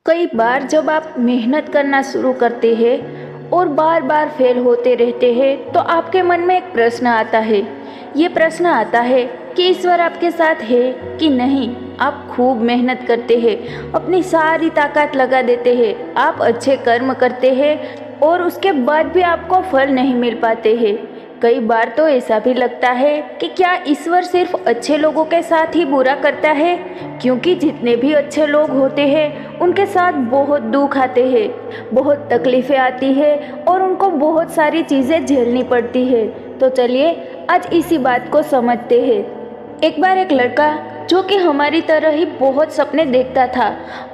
कई बार जब आप मेहनत करना शुरू करते हैं और बार बार फेल होते रहते हैं तो आपके मन में एक प्रश्न आता है। ये प्रश्न आता है कि ईश्वर आपके साथ है कि नहीं। आप खूब मेहनत करते हैं, अपनी सारी ताकत लगा देते हैं, आप अच्छे कर्म करते हैं और उसके बाद भी आपको फल नहीं मिल पाते हैं। कई बार तो ऐसा भी लगता है कि क्या ईश्वर सिर्फ अच्छे लोगों के साथ ही बुरा करता है, क्योंकि जितने भी अच्छे लोग होते हैं उनके साथ बहुत दुख आते हैं, बहुत तकलीफ़ें आती है और उनको बहुत सारी चीज़ें झेलनी पड़ती है। तो चलिए आज इसी बात को समझते हैं। एक बार एक लड़का जो कि हमारी तरह ही बहुत सपने देखता था,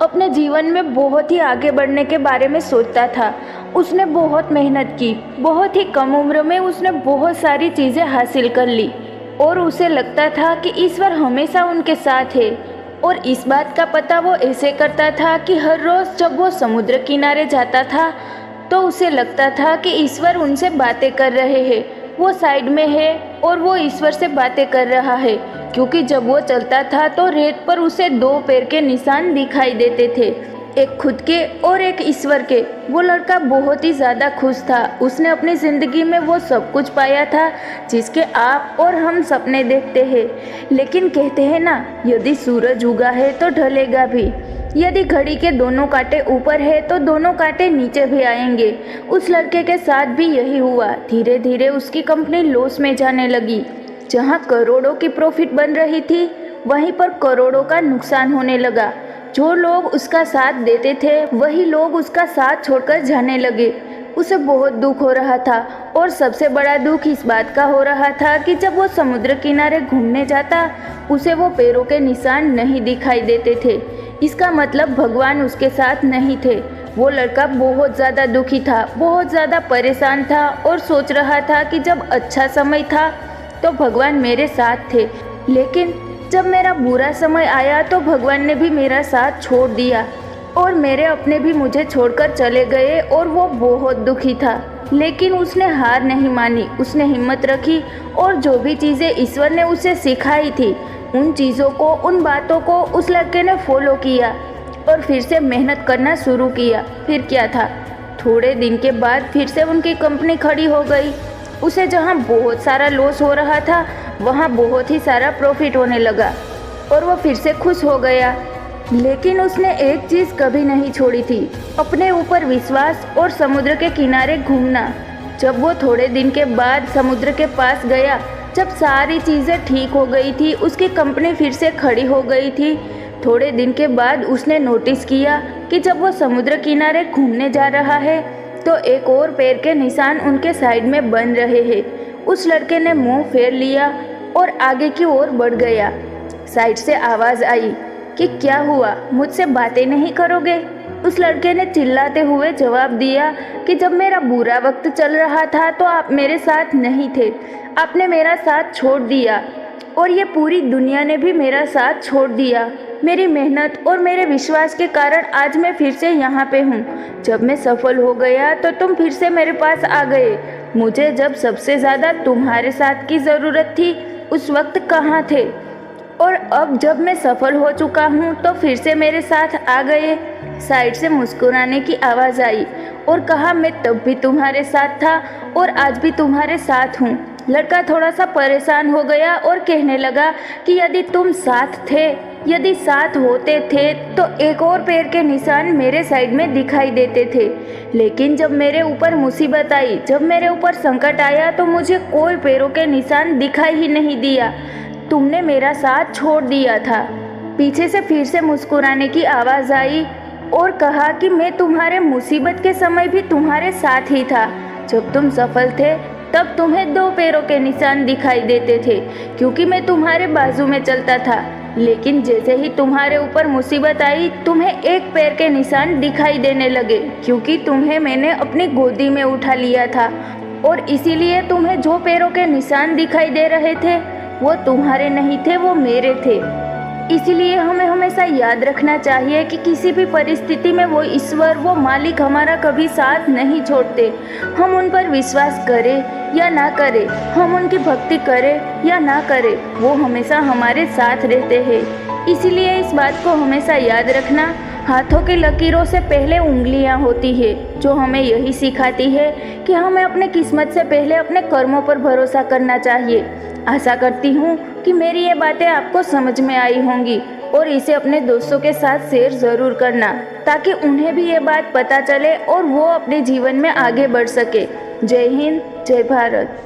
अपने जीवन में बहुत ही आगे बढ़ने के बारे में सोचता था। उसने बहुत मेहनत की, बहुत ही कम उम्र में उसने बहुत सारी चीज़ें हासिल कर ली और उसे लगता था कि ईश्वर हमेशा उनके साथ है। और इस बात का पता वो ऐसे करता था कि हर रोज़ जब वो समुद्र किनारे जाता था तो उसे लगता था कि ईश्वर उनसे बातें कर रहे हैं, वो साइड में है और वो ईश्वर से बातें कर रहा है। क्योंकि जब वो चलता था तो रेत पर उसे दो पैर के निशान दिखाई देते थे, एक खुद के और एक ईश्वर के। वो लड़का बहुत ही ज़्यादा खुश था। उसने अपनी ज़िंदगी में वो सब कुछ पाया था जिसके आप और हम सपने देखते हैं। लेकिन कहते हैं ना, यदि सूरज उगा है तो ढलेगा भी, यदि घड़ी के दोनों कांटे ऊपर है तो दोनों कांटे नीचे भी आएंगे। उस लड़के के साथ भी यही हुआ। धीरे धीरे उसकी कंपनी लॉस में जाने लगी। जहां करोड़ों की प्रॉफिट बन रही थी वहीं पर करोड़ों का नुकसान होने लगा। जो लोग उसका साथ देते थे वही लोग उसका साथ छोड़कर जाने लगे। उसे बहुत दुख हो रहा था और सबसे बड़ा दुख इस बात का हो रहा था कि जब वो समुद्र किनारे घूमने जाता उसे वो पैरों के निशान नहीं दिखाई देते थे। इसका मतलब भगवान उसके साथ नहीं थे। वो लड़का बहुत ज़्यादा दुखी था, बहुत ज़्यादा परेशान था और सोच रहा था कि जब अच्छा समय था तो भगवान मेरे साथ थे, लेकिन जब मेरा बुरा समय आया तो भगवान ने भी मेरा साथ छोड़ दिया और मेरे अपने भी मुझे छोड़कर चले गए और वो बहुत दुखी था। लेकिन उसने हार नहीं मानी, उसने हिम्मत रखी और जो भी चीज़ें ईश्वर ने उसे सिखाई थी उन चीज़ों को, उन बातों को उस लड़के ने फॉलो किया और फिर से मेहनत करना शुरू किया। फिर क्या था, थोड़े दिन के बाद फिर से उनकी कंपनी खड़ी हो गई। उसे जहाँ बहुत सारा लॉस हो रहा था वहाँ बहुत ही सारा प्रॉफिट होने लगा और वो फिर से खुश हो गया। लेकिन उसने एक चीज़ कभी नहीं छोड़ी थी, अपने ऊपर विश्वास और समुद्र के किनारे घूमना। जब वो थोड़े दिन के बाद समुद्र के पास गया, जब सारी चीज़ें ठीक हो गई थी, उसकी कंपनी फिर से खड़ी हो गई थी, थोड़े दिन के बाद उसने नोटिस किया कि जब वो समुद्र किनारे घूमने जा रहा है तो एक और पैर के निशान उनके साइड में बन रहे हैं। उस लड़के ने मुंह फेर लिया और आगे की ओर बढ़ गया। साइड से आवाज़ आई कि क्या हुआ, मुझसे बातें नहीं करोगे? उस लड़के ने चिल्लाते हुए जवाब दिया कि जब मेरा बुरा वक्त चल रहा था तो आप मेरे साथ नहीं थे, आपने मेरा साथ छोड़ दिया और ये पूरी दुनिया ने भी मेरा साथ छोड़ दिया। मेरी मेहनत और मेरे विश्वास के कारण आज मैं फिर से यहाँ पे हूँ। जब मैं सफल हो गया तो तुम फिर से मेरे पास आ गए। मुझे जब सबसे ज़्यादा तुम्हारे साथ की ज़रूरत थी उस वक्त कहाँ थे, और अब जब मैं सफल हो चुका हूँ तो फिर से मेरे साथ आ गए। साइड से मुस्कुराने की आवाज़ आई और कहा, मैं तब भी तुम्हारे साथ था और आज भी तुम्हारे साथ हूँ। लड़का थोड़ा सा परेशान हो गया और कहने लगा कि यदि तुम साथ थे, यदि साथ होते थे तो एक और पैर के निशान मेरे साइड में दिखाई देते थे। लेकिन जब मेरे ऊपर मुसीबत आई, जब मेरे ऊपर संकट आया तो मुझे कोई पैरों के निशान दिखाई ही नहीं दिया। तुमने मेरा साथ छोड़ दिया था। पीछे से फिर से मुस्कुराने की आवाज़ आई और कहा कि मैं तुम्हारे मुसीबत के समय भी तुम्हारे साथ ही था। जब तुम सफल थे तब तुम्हें दो पैरों के निशान दिखाई देते थे क्योंकि मैं तुम्हारे बाजू में चलता था। लेकिन जैसे ही तुम्हारे ऊपर मुसीबत आई तुम्हें एक पैर के निशान दिखाई देने लगे क्योंकि तुम्हें मैंने अपनी गोदी में उठा लिया था और इसीलिए तुम्हें जो पैरों के निशान दिखाई दे रहे थे वो तुम्हारे नहीं थे, वो मेरे थे। इसीलिए हमें हमेशा याद रखना चाहिए कि किसी भी परिस्थिति में वो ईश्वर, वो मालिक हमारा कभी साथ नहीं छोड़ते। हम उन पर विश्वास करें या ना करें, हम उनकी भक्ति करें या ना करें, वो हमेशा हमारे साथ रहते हैं। इसीलिए इस बात को हमेशा याद रखना हाथों की लकीरों से पहले उंगलियां होती है, जो हमें यही सिखाती है कि हमें अपने किस्मत से पहले अपने कर्मों पर भरोसा करना चाहिए। आशा करती हूँ कि मेरी ये बातें आपको समझ में आई होंगी और इसे अपने दोस्तों के साथ शेयर ज़रूर करना, ताकि उन्हें भी ये बात पता चले और वो अपने जीवन में आगे बढ़ सके। जय हिंद, जय भारत।